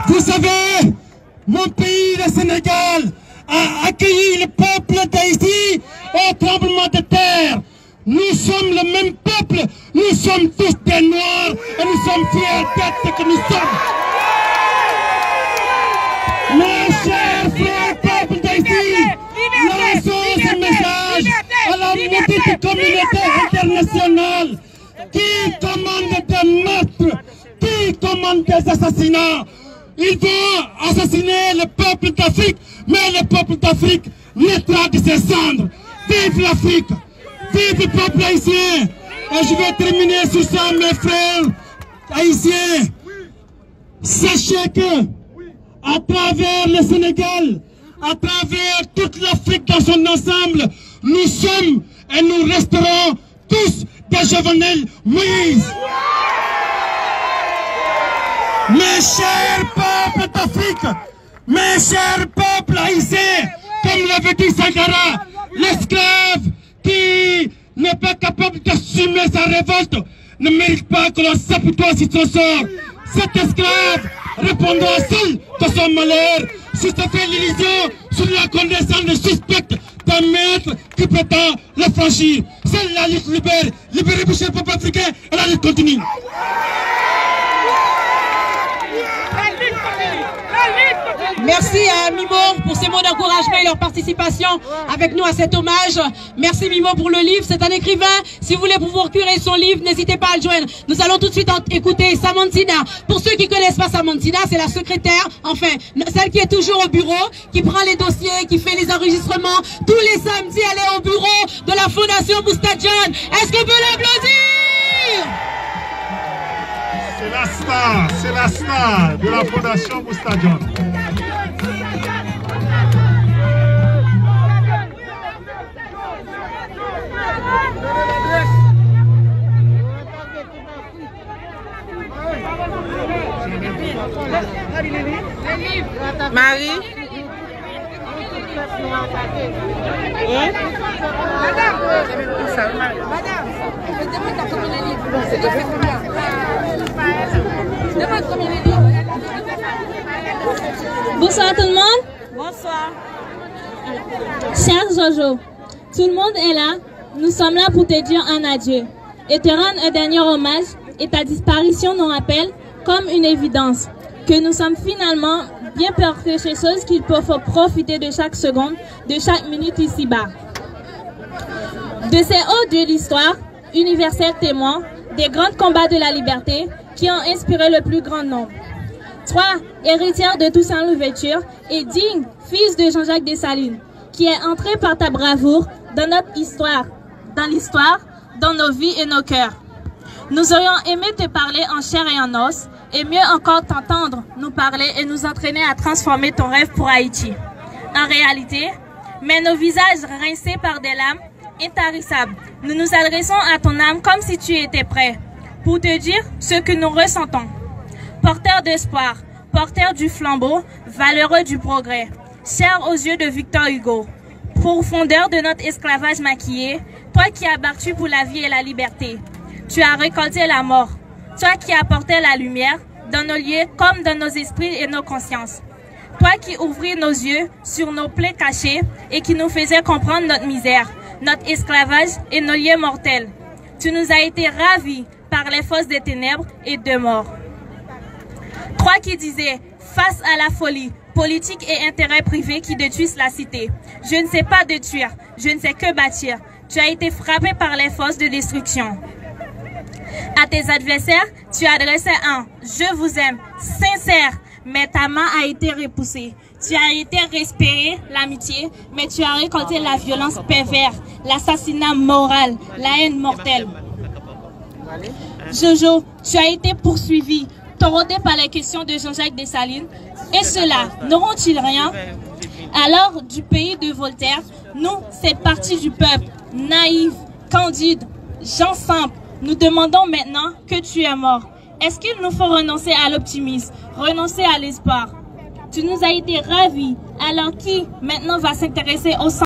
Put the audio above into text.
Vous savez, mon pays, le Sénégal, a accueilli le peuple d'Haïti au tremblement de terre. Nous sommes le même peuple, nous sommes tous des Noirs et nous sommes fiers d'être ce que nous sommes. Mes chers frères peuples d'Haïti, lançons ce message à la maudite communauté internationale qui commande des meurtres, qui commande des assassinats. Ils vont assassiner le peuple d'Afrique, mais le peuple d'Afrique naîtra de ses cendres. Vive l'Afrique, vive le peuple haïtien. Et je vais terminer sur ça, mes frères haïtiens. Sachez que, à travers le Sénégal, à travers toute l'Afrique dans son ensemble, nous sommes et nous resterons tous des Jovenel Moïse. Mes chers peuples d'Afrique, mes chers peuples haïtiens, comme l'avait dit Sankara, l'esclave qui n'est pas capable d'assumer sa révolte ne mérite pas que l'on s'apitoie sur son sort. Cet esclave répondra seul de son malheur si se fait l'illusion sur la connaissance suspecte d'un maître qui prétend le franchir. Seule la lutte libère, libérer le peuple africain et la lutte continue. Merci à Mimo pour ces mots d'encouragement et leur participation avec nous à cet hommage. Merci Mimo pour le livre. C'est un écrivain. Si vous voulez pouvoir procurer son livre, n'hésitez pas à le joindre. Nous allons tout de suite écouter Samantina. Pour ceux qui ne connaissent pas Samantina, c'est la secrétaire, enfin, celle qui est toujours au bureau, qui prend les dossiers, qui fait les enregistrements. Tous les samedis, elle est au bureau de la Fondation Moustadjon. Est-ce qu'on peut l'applaudir? C'est la star de la Fondation Moustadjon. Marie. Bonsoir tout le monde. Bonsoir. Cher Jojo, tout le monde est là. Nous sommes là pour te dire un adieu et te rendre un dernier hommage, et ta disparition nous rappelle, comme une évidence, que nous sommes finalement bien plus quelque chose qu'il faut profiter de chaque seconde, de chaque minute ici-bas. De ces hauts dieux d'histoire, universels témoins, des grands combats de la liberté qui ont inspiré le plus grand nombre. Toi, héritière de Toussaint Louverture et digne fils de Jean-Jacques Dessalines, qui est entré par ta bravoure dans notre histoire, dans nos vies et nos cœurs. Nous aurions aimé te parler en chair et en os, et mieux encore t'entendre nous parler et nous entraîner à transformer ton rêve pour Haïti. En réalité, mais nos visages rincés par des larmes intarissables, nous nous adressons à ton âme comme si tu étais prêt, pour te dire ce que nous ressentons. Porteur d'espoir, porteur du flambeau, valeureux du progrès, cher aux yeux de Victor Hugo, profondeur de notre esclavage maquillé, toi qui as battu pour la vie et la liberté, tu as récolté la mort, toi qui apportais la lumière dans nos lieux comme dans nos esprits et nos consciences, toi qui ouvris nos yeux sur nos plaies cachées et qui nous faisais comprendre notre misère, notre esclavage et nos lieux mortels. Tu nous as été ravis par les fosses des ténèbres et de mort. Toi qui disais, face à la folie, politique et intérêts privés qui détruisent la cité, je ne sais pas détruire, je ne sais que bâtir. Tu as été frappé par les forces de destruction. À tes adversaires, tu as adressé un « je vous aime » sincère, mais ta main a été repoussée. Tu as été respiré l'amitié, mais tu as récolté la violence perverse, l'assassinat moral, la haine mortelle. Jojo, tu as été poursuivi, taraudé par les questions de Jean-Jacques Dessalines. Et ceux-là, n'auront-ils rien? Alors, du pays de Voltaire, nous, cette partie du peuple, naïve, candide, gens simples, nous demandons maintenant que tu es mort. Est-ce qu'il nous faut renoncer à l'optimisme, renoncer à l'espoir? Tu nous as été ravis, alors qui maintenant va s'intéresser au